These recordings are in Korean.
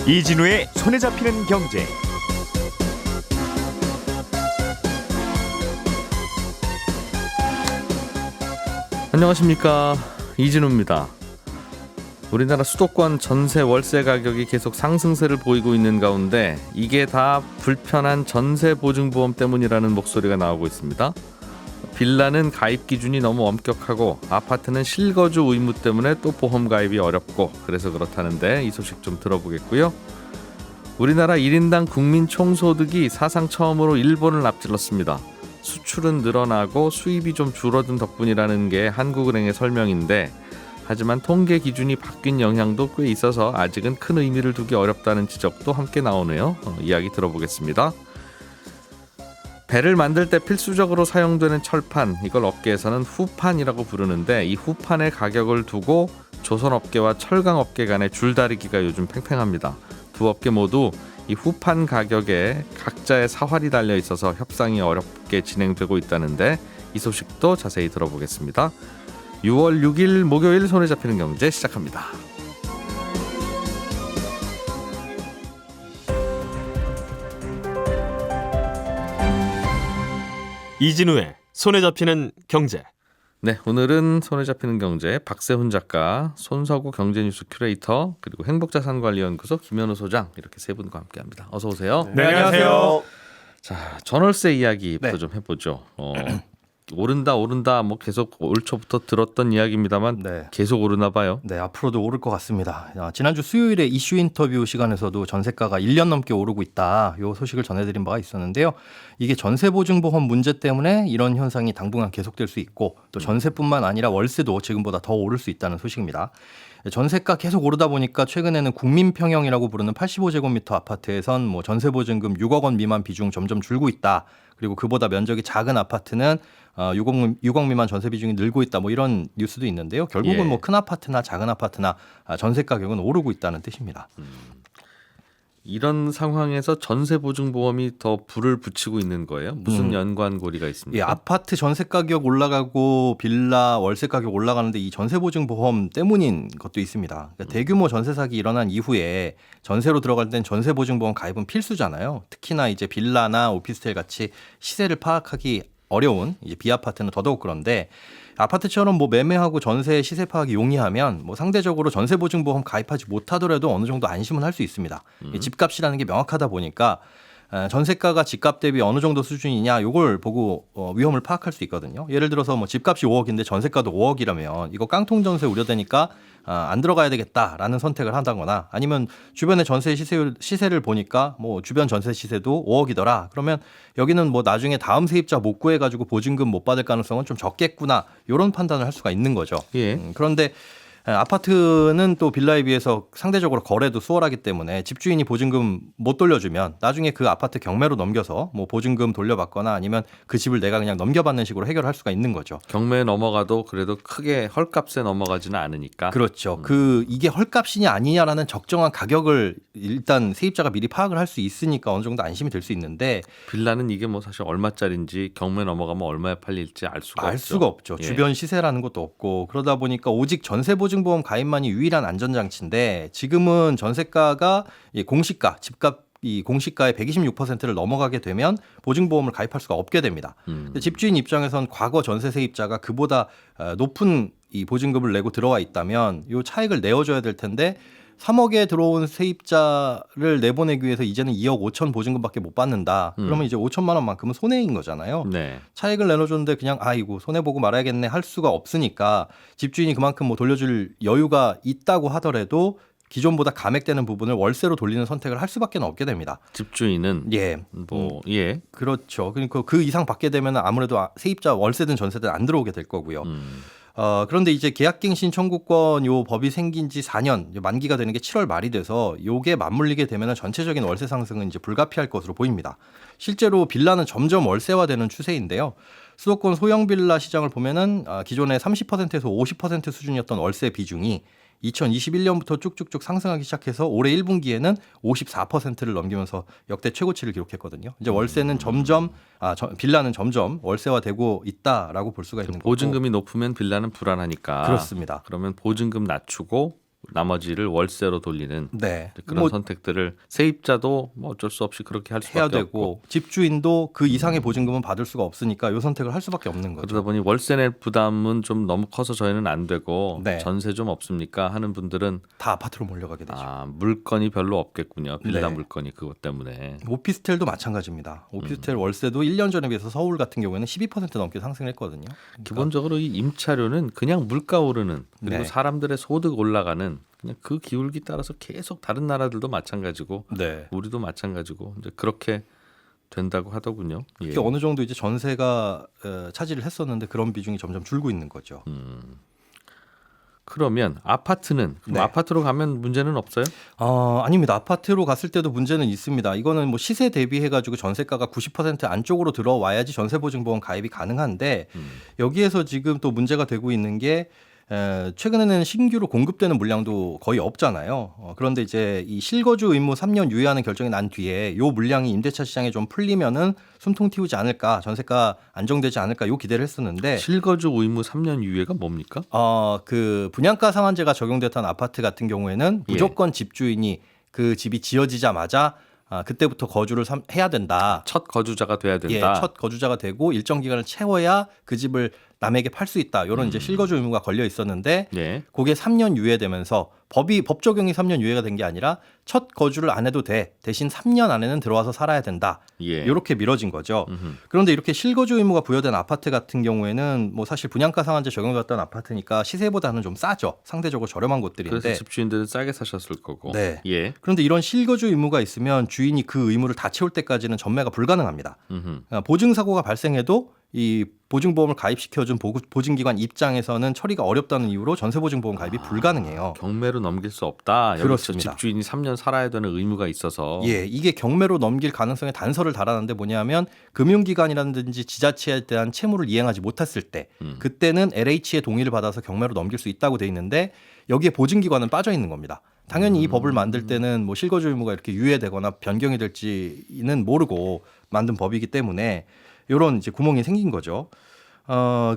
이진우의 손에 잡히는 경제. 안녕하십니까, 이진우입니다. 우리나라 수도권 전세 월세 가격이 계속 상승세를 보이고 있는 가운데 이게 다 불편한 전세보증보험 때문이라는 목소리가 나오고 있습니다. 빌라는 가입 기준이 너무 엄격하고 아파트는 실거주 의무 때문에 또 보험 가입이 어렵고 그래서 그렇다는데 이 소식 좀 들어보겠고요. 우리나라 1인당 국민 총소득이 사상 처음으로 일본을 앞질렀습니다. 수출은 늘어나고 수입이 좀 줄어든 덕분이라는 게 한국은행의 설명인데, 하지만 통계 기준이 바뀐 영향도 꽤 있어서 아직은 큰 의미를 두기 어렵다는 지적도 함께 나오네요. 이야기 들어보겠습니다. 배를 만들 때 필수적으로 사용되는 철판, 이걸 업계에서는 후판이라고 부르는데, 이 후판의 가격을 두고 조선업계와 철강업계 간의 줄다리기가 요즘 팽팽합니다. 두 업계 모두 이 후판 가격에 각자의 사활이 달려 있어서 협상이 어렵게 진행되고 있다는데, 이 소식도 자세히 들어보겠습니다. 6월 6일 목요일 손에 잡히는 경제 시작합니다. 이진우의 손에 잡히는 경제. 네, 오늘은 손에 잡히는 경제 박세훈 작가, 손서구 경제뉴스 큐레이터, 그리고 행복자산관리연구소 김현우 소장, 이렇게 세 분과 함께합니다. 어서 오세요. 네, 안녕하세요. 자, 전월세 이야기부터 네. 좀 해보죠. 오른다 뭐 계속 올 초부터 들었던 이야기입니다만 네. 계속 오르나 봐요. 네, 앞으로도 오를 것 같습니다. 지난주 수요일에 이슈 인터뷰 시간에서도 전세가가 1년 넘게 오르고 있다, 이 소식을 전해드린 바가 있었는데요. 이게 전세보증보험 문제 때문에 이런 현상이 당분간 계속될 수 있고, 또 전세뿐만 아니라 월세도 지금보다 더 오를 수 있다는 소식입니다. 전세가 계속 오르다 보니까 최근에는 국민평형이라고 부르는 85제곱미터 아파트에선 뭐 전세보증금 6억 원 미만 비중 점점 줄고 있다. 그리고 그보다 면적이 작은 아파트는 6억 미만 전세 비중이 늘고 있다, 뭐 이런 뉴스도 있는데요. 결국은 예. 뭐 큰 아파트나 작은 아파트나 전세 가격은 오르고 있다는 뜻입니다. 이런 상황에서 전세보증보험이 더 불을 붙이고 있는 거예요? 무슨 연관고리가 예, 있습니까? 아파트 전세 가격 올라가고 빌라 월세 가격 올라가는데 이 전세보증보험 때문인 것도 있습니다. 그러니까 대규모 전세 사기 일어난 이후에 전세로 들어갈 땐 전세보증보험 가입은 필수잖아요. 특히나 이제 빌라나 오피스텔 같이 시세를 파악하기 어려운 이제 비아파트는 더더욱 그런데, 아파트처럼 뭐 매매하고 전세 시세 파악이 용이하면 뭐 상대적으로 전세보증보험 가입하지 못하더라도 어느 정도 안심은 할 수 있습니다. 이 집값이라는 게 명확하다 보니까 전세가가 집값 대비 어느 정도 수준이냐, 요걸 보고 위험을 파악할 수 있거든요. 예를 들어서 뭐 집값이 5억인데 전세가도 5억이라면 이거 깡통 전세 우려되니까 안 들어가야 되겠다라는 선택을 한다거나, 아니면 주변의 전세 시세를 보니까 뭐 주변 전세 시세도 5억이더라. 그러면 여기는 뭐 나중에 다음 세입자 못 구해가지고 보증금 못 받을 가능성은 좀 적겠구나, 이런 판단을 할 수가 있는 거죠. 예. 그런데 아파트는 또 빌라에 비해서 상대적으로 거래도 수월하기 때문에 집주인이 보증금 못 돌려주면 나중에 그 아파트 경매로 넘겨서 뭐 보증금 돌려받거나 아니면 그 집을 내가 그냥 넘겨받는 식으로 해결할 수가 있는 거죠. 경매에 넘어가도 그래도 크게 헐값에 넘어가지는 않으니까. 그렇죠. 이게 헐값이냐 아니냐라는 적정한 가격을 일단 세입자가 미리 파악을 할 수 있으니까 어느 정도 안심이 될 수 있는데, 빌라는 이게 뭐 사실 얼마짜리인지 경매 넘어가면 얼마에 팔릴지 알 수가 없죠. 없죠. 예. 주변 시세라는 것도 없고, 그러다 보니까 오직 전세보증보험 가입만이 유일한 안전장치인데, 지금은 전세가가 공시가, 집값 이 공시가의 126%를 넘어가게 되면 보증보험을 가입할 수가 없게 됩니다. 근데 집주인 입장에선 과거 전세 세입자가 그보다 높은 이 보증금을 내고 들어와 있다면 이 차익을 내어줘야 될 텐데, 3억에 들어온 세입자를 내보내기 위해서 이제는 2억 5천 보증금밖에 못 받는다. 그러면 이제 5천만 원만큼은 손해인 거잖아요. 네. 차익을 내놓아줬는데 그냥 아이고 손해보고 말아야겠네 할 수가 없으니까, 집주인이 그만큼 뭐 돌려줄 여유가 있다고 하더라도 기존보다 감액되는 부분을 월세로 돌리는 선택을 할 수밖에 없게 됩니다. 집주인은 예, 예. 그렇죠. 그러니까 그 이상 받게 되면 아무래도 세입자 월세든 전세든 안 들어오게 될 거고요. 그런데 이제 계약갱신 청구권 요 법이 생긴 지 4년, 만기가 되는 게 7월 말이 돼서 요게 맞물리게 되면 전체적인 월세 상승은 이제 불가피할 것으로 보입니다. 실제로 빌라는 점점 월세화되는 추세인데요. 수도권 소형 빌라 시장을 보면은 기존의 30%에서 50% 수준이었던 월세 비중이 2021년부터 쭉쭉쭉 상승하기 시작해서 올해 1분기에는 54%를 넘기면서 역대 최고치를 기록했거든요. 이제 월세는 점점 빌라는 점점 월세화되고 있다라고 볼 수가 있는 거고. 보증금이 높으면 빌라는 불안하니까. 그렇습니다. 그러면 보증금 낮추고 나머지를 월세로 돌리는 네. 그런 뭐 선택들을 세입자도 뭐 어쩔 수 없이 그렇게 할 수밖에 해야 없고 되고 집주인도 그 이상의 보증금은 받을 수가 없으니까 이 선택을 할 수밖에 없는 거죠. 그러다 보니 월세 낼 부담은 좀 너무 커서 저희는 안 되고 네. 전세 좀 없습니까 하는 분들은 다 아파트로 몰려가게 되죠. 물건이 별로 없겠군요. 빌라 네. 물건이 그것 때문에. 오피스텔도 마찬가지입니다. 오피스텔 월세도 1년 전에 비해서 서울 같은 경우에는 12% 넘게 상승했거든요. 그러니까 기본적으로 이 임차료는 그냥 물가 오르는 그리고 네. 사람들의 소득 올라가는 그냥 그 기울기 따라서 계속 다른 나라들도 마찬가지고 네. 우리도 마찬가지고 이제 그렇게 된다고 하더군요. 예. 특히 어느 정도 이제 전세가 차지를 했었는데 그런 비중이 점점 줄고 있는 거죠. 그러면 아파트는 그럼 네. 아파트로 가면 문제는 없어요? 아닙니다. 아파트로 갔을 때도 문제는 있습니다. 이거는 뭐 시세 대비해가지고 전세가가 90% 안쪽으로 들어와야지 전세보증보험 가입이 가능한데 여기에서 지금 또 문제가 되고 있는 게 최근에는 신규로 공급되는 물량도 거의 없잖아요. 그런데 이제 이 실거주 의무 3년 유예하는 결정이 난 뒤에 요 물량이 임대차 시장에 좀 풀리면은 숨통 틔우지 않을까, 전세가 안정되지 않을까 요 기대를 했었는데 실거주 의무 3년 유예가 뭡니까? 그 분양가 상한제가 적용됐던 아파트 같은 경우에는 무조건 집주인이 그 집이 지어지자마자 그때부터 거주를 해야 된다. 첫 거주자가 돼야 예, 된다. 첫 거주자가 되고 일정 기간을 채워야 그 집을 남에게 팔 수 있다. 이런 이제 실거주 의무가 걸려 있었는데 예. 그게 3년 유예되면서 법 적용이 3년 유예가 된 게 아니라 첫 거주를 안 해도 돼. 대신 3년 안에는 들어와서 살아야 된다. 예. 이렇게 미뤄진 거죠. 그런데 이렇게 실거주 의무가 부여된 아파트 같은 경우에는 뭐 사실 분양가 상한제 적용됐던 아파트니까 시세보다는 좀 싸죠. 상대적으로 저렴한 곳들인데. 그래서 집주인들은 싸게 사셨을 거고. 네. 예. 그런데 이런 실거주 의무가 있으면 주인이 그 의무를 다 채울 때까지는 전매가 불가능합니다. 보증 사고가 발생해도 이 보증보험을 가입시켜준 보증기관 입장에서는 처리가 어렵다는 이유로 전세보증보험 가입이 불가능해요. 경매로 넘길 수 없다. 여기서 그렇습니다. 집주인이 3년 살아야 되는 의무가 있어서. 예, 이게 경매로 넘길 가능성의 단서를 달았는데 뭐냐면 금융기관이라든지 지자체에 대한 채무를 이행하지 못했을 때 그때는 LH의 동의를 받아서 경매로 넘길 수 있다고 돼 있는데 여기에 보증기관은 빠져 있는 겁니다. 당연히 이 법을 만들 때는 뭐 실거주 의무가 이렇게 유예되거나 변경이 될지는 모르고 만든 법이기 때문에 이런 이제 구멍이 생긴 거죠.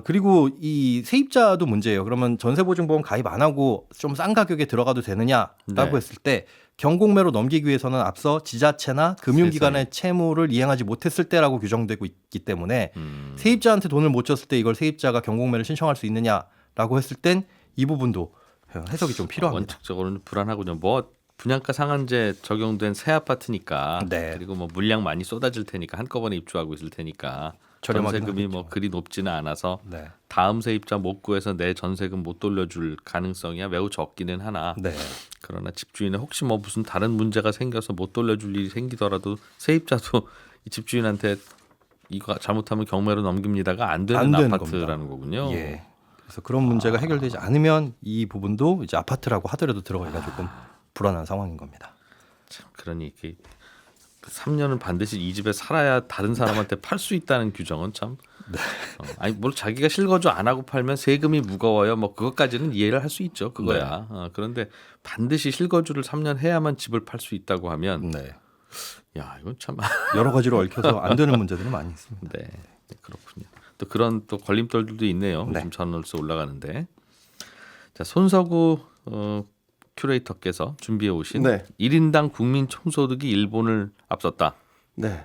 그리고 이 세입자도 문제예요. 그러면 전세보증보험 가입 안 하고 좀 싼 가격에 들어가도 되느냐라고 네. 했을 때 경공매로 넘기기 위해서는 앞서 지자체나 금융기관의 채무를 이행하지 못했을 때라고 규정되고 있기 때문에 세입자한테 돈을 못 줬을 때 이걸 세입자가 경공매를 신청할 수 있느냐라고 했을 땐 이 부분도 해석이 좀 필요합니다. 원칙적으로는 불안하군요. 뭐 분양가 상한제 적용된 새 아파트니까 네. 그리고 뭐 물량 많이 쏟아질 테니까 한꺼번에 입주하고 있을 테니까 저렴하긴 전세금이 뭐 하겠죠. 그리 높지는 않아서 네. 다음 세입자 못 구해서 내 전세금 못 돌려줄 가능성이야 매우 적기는 하나. 네. 그러나 집주인은 혹시 뭐 무슨 다른 문제가 생겨서 못 돌려줄 일이 생기더라도 세입자도 이 집주인한테 이거 잘못하면 경매로 넘깁니다가 안 되는 아파트라는 거군요. 예. 그래서 그런 문제가 해결되지 않으면 이 부분도 이제 아파트라고 하더라도 들어가기가 조금 불안한 상황인 겁니다. 참 그러니 이게 3년은 반드시 이 집에 살아야 다른 사람한테 팔 수 있다는 규정은 참. 아니 뭘 자기가 실거주 안 하고 팔면 세금이 무거워요. 뭐 그것까지는 이해를 할 수 있죠. 그거야. 그런데 반드시 실거주를 3년 해야만 집을 팔 수 있다고 하면 네. 야 이건 참. 여러 가지로 얽혀서 안 되는 문제들이 많이 있습니다. 네, 그렇군요. 또 그런 또 걸림돌들도 있네요. 네. 요즘 전월세 올라가는데. 자 손석우 큐레이터께서 준비해 오신 네. 1인당 국민 총소득이 일본을 앞섰다. 네.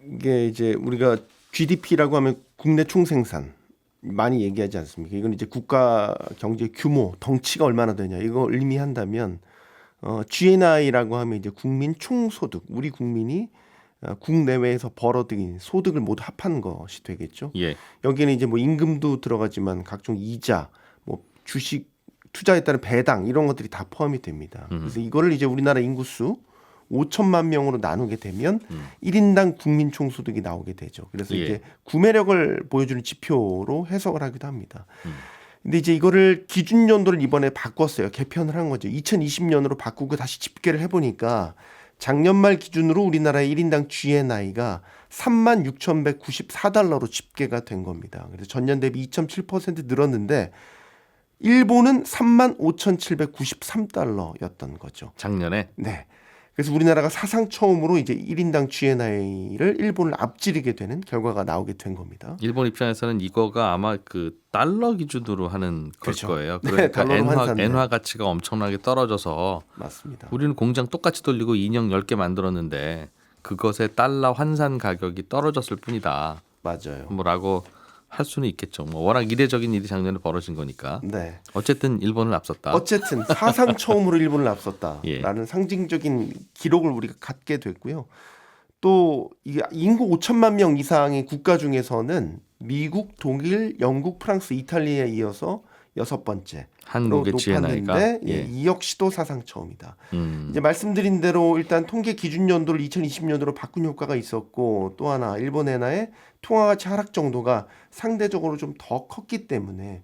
이게 이제 우리가 GDP라고 하면 국내 총생산 많이 얘기하지 않습니까? 이건 이제 국가 경제 규모, 덩치가 얼마나 되냐 이걸 의미한다면 GNI라고 하면 이제 국민 총소득, 우리 국민이 국내외에서 벌어들인 소득을 모두 합한 것이 되겠죠. 예. 여기는 이제 뭐 임금도 들어가지만 각종 이자, 뭐 주식 투자에 따른 배당 이런 것들이 다 포함이 됩니다. 그래서 이거를 이제 우리나라 인구수 5천만 명으로 나누게 되면 1인당 국민 총소득이 나오게 되죠. 그래서 예. 이제 구매력을 보여주는 지표로 해석을 하기도 합니다. 근데 이제 이거를 기준 연도를 이번에 바꿨어요. 개편을 한 거죠. 2020년으로 바꾸고 다시 집계를 해보니까 작년 말 기준으로 우리나라의 1인당 GNI가 36,194달러로 집계가 된 겁니다. 그래서 전년 대비 2.7% 늘었는데 일본은 35,793달러였던 거죠. 작년에. 네. 그래서 우리나라가 사상 처음으로 이제 1인당 GNI를 일본을 앞지르게 되는 결과가 나오게 된 겁니다. 일본 입장에서는 이거가 아마 그 달러 기준으로 하는 걸 그렇죠. 거예요. 네, 그러니까 달러로 환산돼요. 엔화 가치가 엄청나게 떨어져서 맞습니다. 우리는 공장 똑같이 돌리고 인형 10개 만들었는데 그것의 달러 환산 가격이 떨어졌을 뿐이다. 맞아요. 뭐라고 할 수는 있겠죠. 뭐 워낙 이례적인 일이 작년에 벌어진 거니까. 네. 어쨌든 일본을 앞섰다. 어쨌든 사상 처음으로 일본을 예. 앞섰다라는 상징적인 기록을 우리가 갖게 됐고요. 또 이게 인구 5천만 명 이상의 국가 중에서는 미국, 독일, 영국, 프랑스, 이탈리아에 이어서 6번째 한국의 GNI가 높았는데 이 역시도 사상 처음이다. 음. 이제 말씀드린 대로 일단 통계 기준 연도를 2020년도로 바꾼 효과가 있었고 또 하나 일본 엔화의 통화 가치 하락 정도가 상대적으로 좀 더 컸기 때문에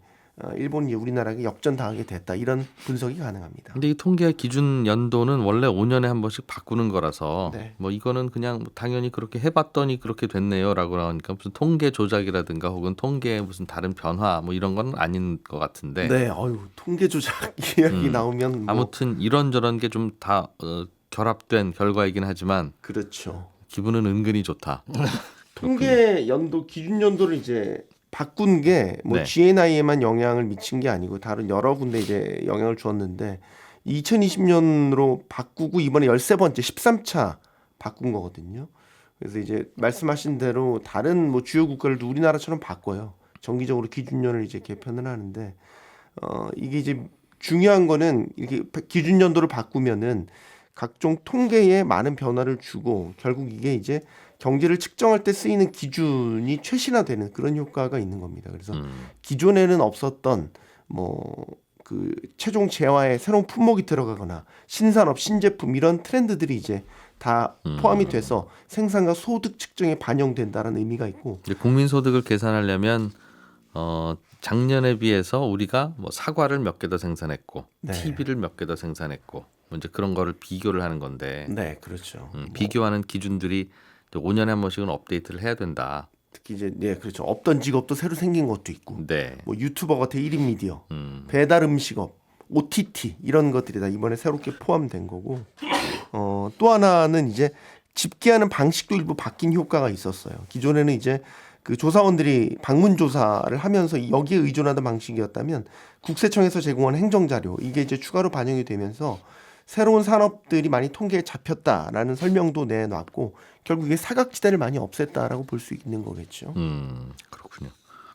일본이 우리나라에게 역전당하게 됐다. 이런 분석이 가능합니다. 근데 이 통계 기준 연도는 원래 5년에 한 번씩 바꾸는 거라서 네. 뭐 이거는 그냥 뭐 당연히 그렇게 해봤더니 그렇게 됐네요라고 하니까 무슨 통계 조작이라든가 혹은 통계의 무슨 다른 변화 뭐 이런 건 아닌 것 같은데 네, 통계 조작 이야기 나오면 뭐 아무튼 이런저런 게 좀 다 결합된 결과이긴 하지만 그렇죠. 기분은 은근히 좋다. 통계 연도 기준 연도를 이제 바꾼 게 뭐 네. GNI에만 영향을 미친 게 아니고 다른 여러 군데 이제 영향을 주었는데 2020년으로 바꾸고 이번에 13번째 13차 바꾼 거거든요. 그래서 이제 말씀하신 대로 다른 뭐 주요 국가들도 우리나라처럼 바꿔요. 정기적으로 기준년을 이제 개편을 하는데 이게 이제 중요한 거는 이렇게 기준 연도를 바꾸면은 각종 통계에 많은 변화를 주고 결국 이게 이제 경제를 측정할 때 쓰이는 기준이 최신화되는 그런 효과가 있는 겁니다. 그래서 기존에는 없었던 뭐 그 최종 재화에 새로운 품목이 들어가거나 신산업, 신제품 이런 트렌드들이 이제 다 포함이 돼서 생산과 소득 측정에 반영된다는 의미가 있고 이제 국민소득을 계산하려면 작년에 비해서 우리가 뭐 사과를 몇 개 더 생산했고 네. TV를 몇 개 더 생산했고 뭐 이제 그런 거를 비교를 하는 건데 네, 그렇죠. 비교하는 기준들이 5년에 한 번씩은 업데이트를 해야 된다. 특히 이제 네, 그렇죠. 없던 직업도 새로 생긴 것도 있고 네. 뭐 유튜버가 대일인 미디어, 배달 음식업, OTT 이런 것들이 다 이번에 새롭게 포함된 거고 또 하나는 이제 집계하는 방식도 일부 바뀐 효과가 있었어요. 기존에는 이제 그 조사원들이 방문 조사를 하면서 여기에 의존하던 방식이었다면 국세청에서 제공한 행정자료 이게 이제 추가로 반영이 되면서 새로운 산업들이 많이 통계에 잡혔다라는 설명도 내놨고 결국 이게 사각지대를 많이 없앴다라고 볼 수 있는 거겠죠. 그렇군요.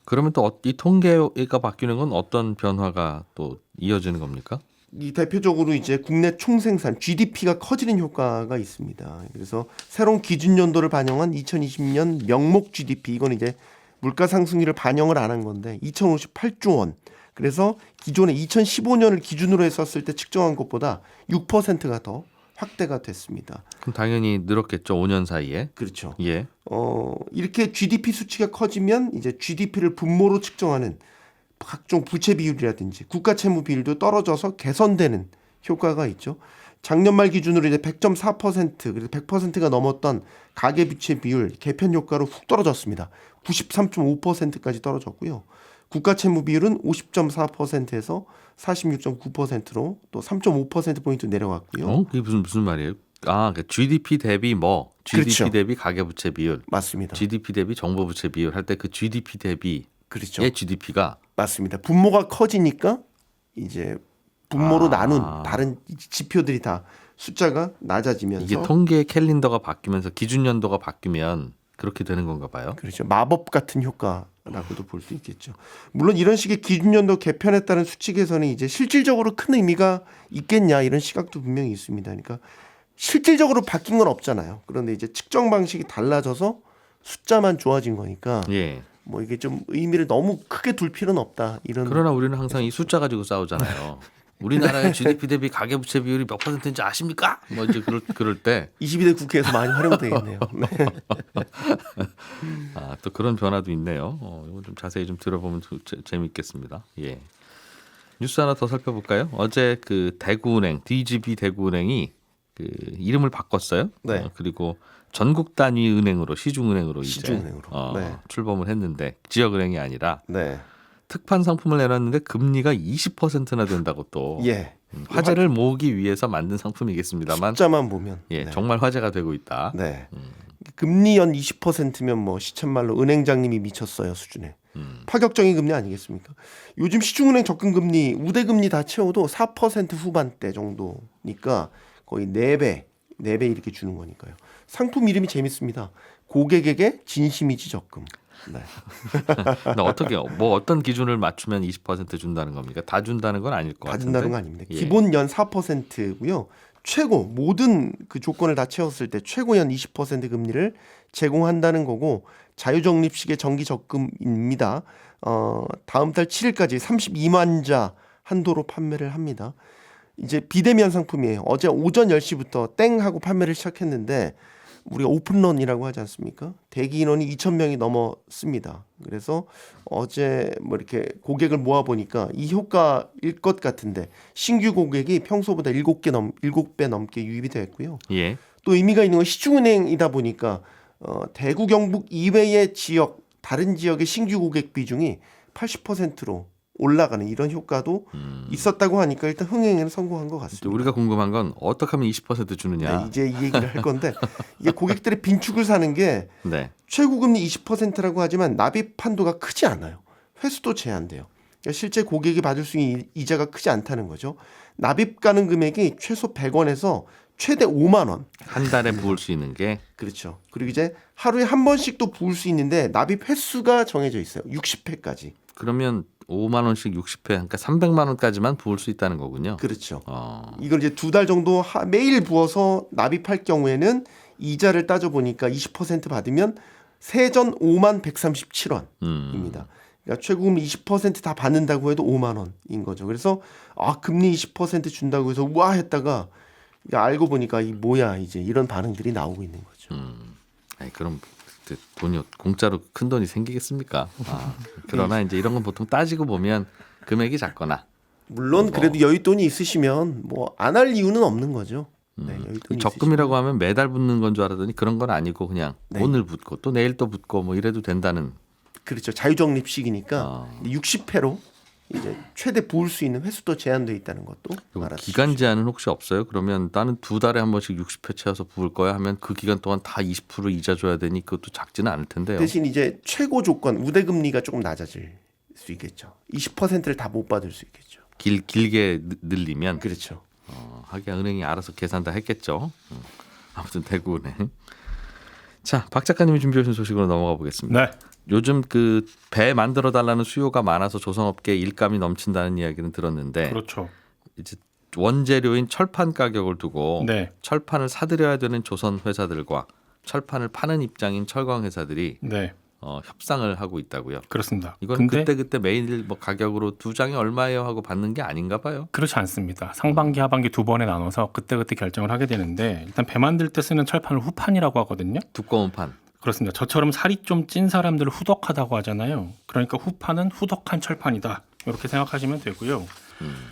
그러면 또 이 통계가 바뀌는 건 어떤 변화가 또 이어지는 겁니까? 이 대표적으로 이제 국내 총생산 GDP가 커지는 효과가 있습니다. 그래서 새로운 기준 연도를 반영한 2020년 명목 GDP 이건 이제 물가 상승률을 반영을 안 한 건데 2,058조 원. 그래서 기존에 2015년을 기준으로 했었을 때 측정한 것보다 6%가 더 확대가 됐습니다. 그럼 당연히 늘었겠죠. 5년 사이에. 그렇죠. 예. 이렇게 GDP 수치가 커지면 이제 GDP를 분모로 측정하는 각종 부채 비율이라든지 국가 채무 비율도 떨어져서 개선되는 효과가 있죠. 작년 말 기준으로 이제 100.4% 그래서 100%가 넘었던 가계 부채 비율 개편 효과로 훅 떨어졌습니다. 93.5%까지 떨어졌고요. 국가 채무 비율은 50.4%에서 46.9%로 또 3.5% 포인트 내려갔고요. 그게 무슨 말이에요? 그러니까 GDP 대비 뭐 GDP 그렇죠. 대비 가계부채 비율, 맞습니다. GDP 대비 정보부채 비율 할 때 그 GDP 대비의 그렇죠. GDP가 맞습니다. 분모가 커지니까 이제 분모로 나눈 다른 지표들이 다 숫자가 낮아지면서 이게 통계 캘린더가 바뀌면서 기준 연도가 바뀌면 그렇게 되는 건가 봐요. 그렇죠. 마법 같은 효과라고도 볼 수 있겠죠. 물론 이런 식의 기준 연도 개편에 따른 수치 개선이 이제 실질적으로 큰 의미가 있겠냐 이런 시각도 분명히 있습니다. 그러니까 실질적으로 바뀐 건 없잖아요. 그런데 이제 측정 방식이 달라져서 숫자만 좋아진 거니까 예. 뭐 이게 좀 의미를 너무 크게 둘 필요는 없다. 이런 그러나 우리는 항상 이 숫자 가지고 싸우잖아요. 우리나라의 GDP 대비 가계부채 비율이 몇 %인지 아십니까? 뭐 이제 그럴 때 22대 국회에서 많이 활용되겠네요. 네. 또 그런 변화도 있네요. 이거 좀 자세히 좀 들어보면 재미있겠습니다. 예. 뉴스 하나 더 살펴볼까요? 어제 그 대구은행, DGB 대구은행이 그 이름을 바꿨어요. 네. 그리고 전국 단위 은행으로 시중은행으로 시중은행으로. 이제 출범을 했는데 지역은행이 아니라 네. 특판 상품을 내놨는데 금리가 20%나 된다고 또 예. 화제를 모으기 위해서 만든 상품이겠습니다만 숫자만 보면 예, 네. 정말 화제가 되고 있다. 네. 금리 연 20%면 뭐 시쳇말로 은행장님이 미쳤어요 수준의 파격적인 금리 아니겠습니까? 요즘 시중은행 적금금리 우대금리 다 채워도 4% 후반대 정도니까 거의 4배 이렇게 주는 거니까요. 상품 이름이 재밌습니다. 고객에게 진심이지 적금. 네. 근데 어떻게 뭐 어떤 기준을 맞추면 20% 준다는 겁니까? 다 준다는 건 아닐 것 다 같은데. 준다는 건 아닙니다. 예. 기본 연 4%고요. 최고 모든 그 조건을 다 채웠을 때 최고 연 20% 금리를 제공한다는 거고 자유적립식의 정기 적금입니다. 다음 달 7일까지 32만 자 한도로 판매를 합니다. 이제 비대면 상품이에요. 어제 오전 10시부터 땡 하고 판매를 시작했는데 우리가 오픈런이라고 하지 않습니까? 대기 인원이 2,000명이 넘었습니다. 그래서 어제 뭐 이렇게 고객을 모아 보니까 이 효과일 것 같은데 신규 고객이 평소보다 7배 넘게 유입이 됐고요. 예. 또 의미가 있는 건 시중은행이다 보니까 대구 경북 이외의 지역 다른 지역의 신규 고객 비중이 80%로 올라가는 이런 효과도 있었다고 하니까 일단 흥행에는 성공한 것 같습니다. 우리가 궁금한 건 어떻게 하면 20% 주느냐. 네, 이제 이 얘기를 할 건데 이게 고객들의 빈축을 사는 게 네. 최고금리 20%라고 하지만 납입 한도가 크지 않아요. 횟수도 제한돼요. 그러니까 실제 고객이 받을 수 있는 이자가 크지 않다는 거죠. 납입 가능 금액이 최소 100원에서 최대 5만 원. 한 달에 부을 수 있는 게 그렇죠. 그리고 이제 하루에 한 번씩 또 부을 수 있는데 납입 횟수가 정해져 있어요. 60회까지. 그러면 5만 원씩 60회, 그러니까 300만 원까지만 부을 수 있다는 거군요. 그렇죠. 어. 이걸 이제 2달 정도 매일 부어서 납입할 경우에는 이자를 따져 보니까 20% 받으면 세전 5만 137원입니다. 그러니까 최고금리 20%다 받는다고 해도 5만 원인 거죠. 그래서 금리 20% 준다고 해서 우와 했다가 알고 보니까 이 뭐야 이제 이런 반응들이 나오고 있는 거죠. 아니, 그럼 돈이 공짜로 큰 돈이 생기겠습니까? 그러나 이제 이런 건 보통 따지고 보면 금액이 작거나 물론 그래도 여윳돈이 있으시면 뭐 안 할 이유는 없는 거죠. 네, 여윳돈이 적금이라고 하면 매달 붙는 건 줄 알았더니 그런 건 아니고 그냥 네. 오늘 붙고 또 내일 또 붙고 뭐 이래도 된다는. 그렇죠. 자유적립식이니까 60회로 이제 최대 부을 수 있는 횟수도 제한돼 있다는 것도 말하죠. 기간 제한은 혹시 없어요? 그러면 나는 2달에 한 번씩 60회 채워서 부을 거야 하면 그 기간 동안 다 20% 이자 줘야 되니 그것도 작지는 않을 텐데요. 대신 이제 최고 조건 우대금리가 조금 낮아질 수 있겠죠. 20%를 다 못 받을 수 있겠죠. 길게 늘리면 그렇죠. 하기야 은행이 알아서 계산 다 했겠죠. 아무튼 대구은행. 자, 박 작가님이 준비해 주신 소식으로 넘어가 보겠습니다. 네. 요즘 그 배 만들어 달라는 수요가 많아서 조선업계 일감이 넘친다는 이야기는 들었는데 그렇죠. 이제 원재료인 철판 가격을 두고 네. 철판을 사들여야 되는 조선 회사들과 철판을 파는 입장인 철강 회사들이 네. 협상을 하고 있다고요. 그렇습니다. 이건 근데 그때 매일 뭐 가격으로 2장이 얼마예요 하고 받는 게 아닌가 봐요. 그렇지 않습니다. 상반기, 하반기 두 번에 나눠서 그때 결정을 하게 되는데 일단 배 만들 때 쓰는 철판을 후판이라고 하거든요. 두꺼운 판. 그렇습니다. 저처럼 살이 좀 찐 사람들을 후덕하다고 하잖아요. 그러니까 후판은 후덕한 철판이다. 이렇게 생각하시면 되고요.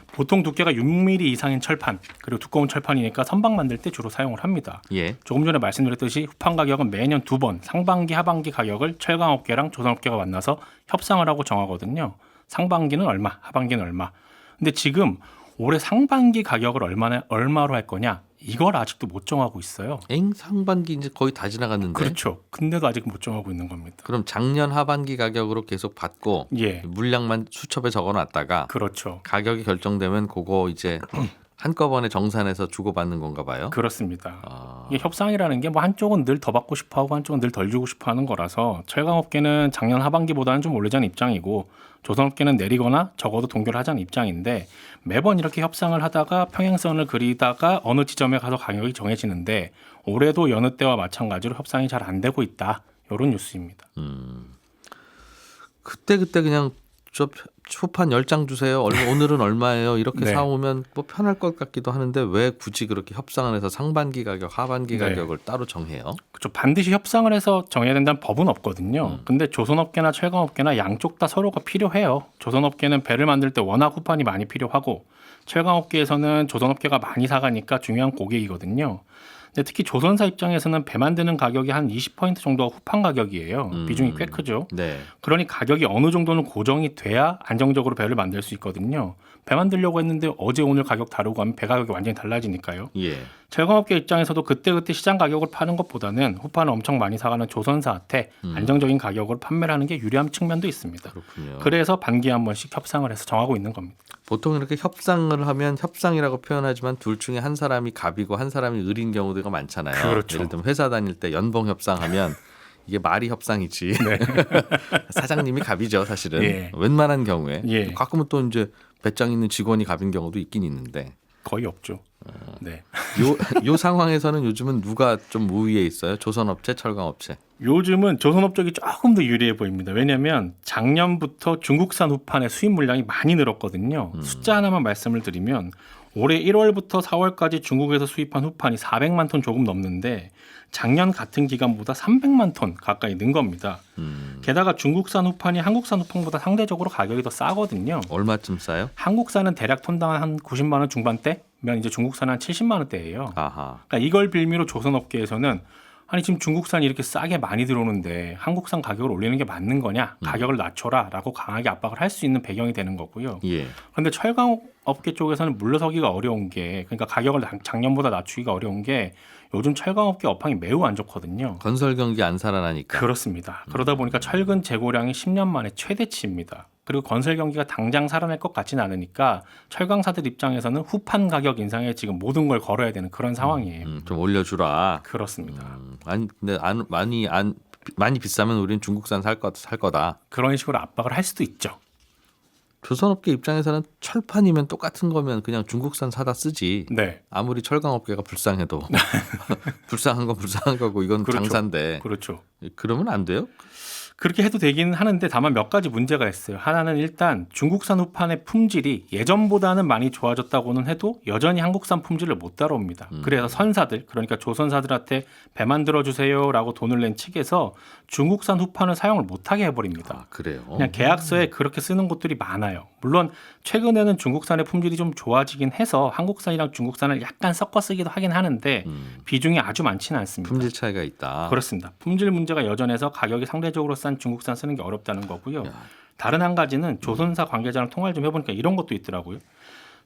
보통 두께가 6mm 이상인 철판 그리고 두꺼운 철판이니까 선박 만들 때 주로 사용을 합니다. 예. 조금 전에 말씀드렸듯이 후판 가격은 매년 2번 상반기, 하반기 가격을 철강업계랑 조선업계가 만나서 협상을 하고 정하거든요. 상반기는 얼마, 하반기는 얼마. 근데 지금 올해 상반기 가격을 얼마로 할 거냐 이걸 아직도 못 정하고 있어요. 상반기 이제 거의 다 지나갔는데. 그렇죠. 근데도 아직 못 정하고 있는 겁니다. 그럼 작년 하반기 가격으로 계속 받고 예, 물량만 수첩에 적어놨다가 그렇죠. 가격이 결정되면 그거 이제 한꺼번에 정산해서 주고받는 건가 봐요. 그렇습니다. 이게 협상이라는 게 뭐 한쪽은 늘 더 받고 싶어하고 한쪽은 늘 덜 주고 싶어하는 거라서 철강업계는 작년 하반기보다는 좀 오래전 입장이고 조선업계는 내리거나 적어도 동결을 하자는 입장인데 매번 이렇게 협상을 하다가 평행선을 그리다가 어느 지점에 가서 가격이 정해지는데 올해도 여느 때와 마찬가지로 협상이 잘 안 되고 있다. 이런 뉴스입니다. 그때 그냥 저 초판 10장 주세요. 오늘은 얼마예요? 이렇게 네. 사오면 뭐 편할 것 같기도 하는데 왜 굳이 그렇게 협상을 해서 상반기 가격, 하반기 네. 가격을 따로 정해요? 그렇죠. 반드시 협상을 해서 정해야 된다는 법은 없거든요. 근데 조선업계나 철강업계나 양쪽 다 서로가 필요해요. 조선업계는 배를 만들 때 워낙 후판이 많이 필요하고 철강업계에서는 조선업계가 많이 사가니까 중요한 고객이거든요. 근데 특히 조선사 입장에서는 배 만드는 가격이 한 20% 정도가 후판 가격이에요. 비중이 꽤 크죠. 네. 그러니 가격이 어느 정도는 고정이 돼야 안정적으로 배를 만들 수 있거든요. 배 만들려고 했는데 어제 오늘 가격 다르고 하면 배 가격이 완전히 달라지니까요. 예. 철강업계 입장에서도 그때그때 시장 가격을 파는 것보다는 후판을 엄청 많이 사가는 조선사한테 안정적인 가격으로 판매를 하는 게 유리한 측면도 있습니다. 그렇군요. 그래서 반기에 한 번씩 협상을 해서 정하고 있는 겁니다. 보통 이렇게 협상을 하면 협상이라고 표현하지만 둘 중에 한 사람이 갑이고 한 사람이 을인 경우가 많잖아요. 그렇죠. 예를 들면 회사 다닐 때 연봉 협상하면 이게 말이 협상이지. 네. 사장님이 갑이죠, 사실은. 예. 웬만한 경우에. 예. 가끔은 또 이제 배짱 있는 직원이 갑인 경우도 있긴 있는데. 거의 없죠. 네. 요 상황에서는 요즘은 누가 좀 우위에 있어요? 조선업체, 철강업체. 요즘은 조선업 쪽이 조금 더 유리해 보입니다. 왜냐하면 작년부터 중국산 후판의 수입 물량이 많이 늘었거든요. 숫자 하나만 말씀을 드리면 올해 1월부터 4월까지 중국에서 수입한 후판이 400만 톤 조금 넘는데 작년 같은 기간보다 300만 톤 가까이 는 겁니다. 게다가 중국산 후판이 한국산 후판보다 상대적으로 가격이 더 싸거든요. 얼마쯤 싸요? 한국산은 대략 톤당 한 90만 원 중반대면 이제 중국산은 한 70만 원대예요. 아하. 그러니까 이걸 빌미로 조선업계에서는 아니 지금 중국산이 이렇게 싸게 많이 들어오는데 한국산 가격을 올리는 게 맞는 거냐? 가격을 낮춰라라고 강하게 압박을 할 수 있는 배경이 되는 거고요. 예. 그런데 철강업계 쪽에서는 물러서기가 어려운 게 그러니까 가격을 작년보다 낮추기가 어려운 게 요즘 철강업계 업황이 매우 안 좋거든요. 건설 경기 안 살아나니까. 그렇습니다. 그러다 보니까 철근 재고량이 10년 만에 최대치입니다. 그리고 건설 경기가 당장 살아날 것 같지는 않으니까 철강사들 입장에서는 후판 가격 인상에 지금 모든 걸 걸어야 되는 그런 상황이에요. 좀 올려주라. 그렇습니다. 아니 근데 많이 비싸면 우리는 중국산 살 거다. 그런 식으로 압박을 할 수도 있죠. 조선업계 입장에서는 철판이면 똑같은 거면 그냥 중국산 사다 쓰지. 네. 아무리 철강업계가 불쌍해도 불쌍한 건 불쌍한 거고 이건 그렇죠. 장사인데. 그렇죠. 그러면 안 돼요? 그렇게 해도 되긴 하는데 다만 몇 가지 문제가 있어요. 하나는 일단 중국산 후판의 품질이 예전보다는 많이 좋아졌다고는 해도 여전히 한국산 품질을 못 따라옵니다. 그래서 선사들 그러니까 조선사들한테 배 만들어 주세요라고 돈을 낸 측에서 중국산 후판을 사용을 못하게 해버립니다. 아, 그래요. 그냥 계약서에 그렇게 쓰는 곳들이 많아요. 물론 최근에는 중국산의 품질이 좀 좋아지긴 해서 한국산이랑 중국산을 약간 섞어 쓰기도 하긴 하는데 비중이 아주 많지는 않습니다. 품질 차이가 있다. 그렇습니다. 품질 문제가 여전해서 가격이 상대적으로 싼 중국산 쓰는 게 어렵다는 거고요. 다른 한 가지는 조선사 관계자랑 통화를 좀 해보니까 이런 것도 있더라고요.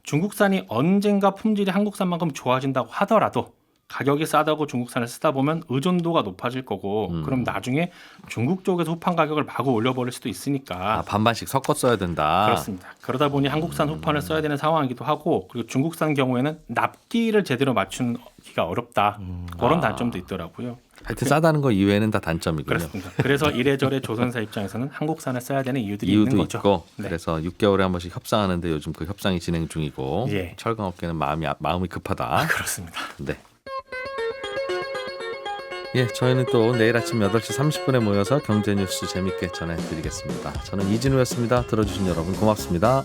중국산이 언젠가 품질이 한국산만큼 좋아진다고 하더라도 가격이 싸다고 중국산을 쓰다 보면 의존도가 높아질 거고 그럼 나중에 중국 쪽에서 후판 가격을 마구 올려버릴 수도 있으니까 반반씩 섞어 써야 된다. 그렇습니다. 그러다 보니 한국산 후판을 써야 되는 상황이기도 하고 그리고 중국산 경우에는 납기를 제대로 맞추기가 어렵다. 그런 단점도 있더라고요. 하여튼 싸다는 거 이외에는 다 단점이군요. 그렇습니다. 그래서 이래저래 조선사 입장에서는 한국산을 써야 되는 이유들이 이유도 있는 거죠. 있고 네. 그래서 6개월에 한 번씩 협상하는데 요즘 그 협상이 진행 중이고 예. 철강업계는 마음이 급하다. 그렇습니다. 네. 예, 저희는 또 내일 아침 8시 30분에 모여서 경제 뉴스 재밌게 전해드리겠습니다. 저는 이진우였습니다. 들어주신 여러분 고맙습니다.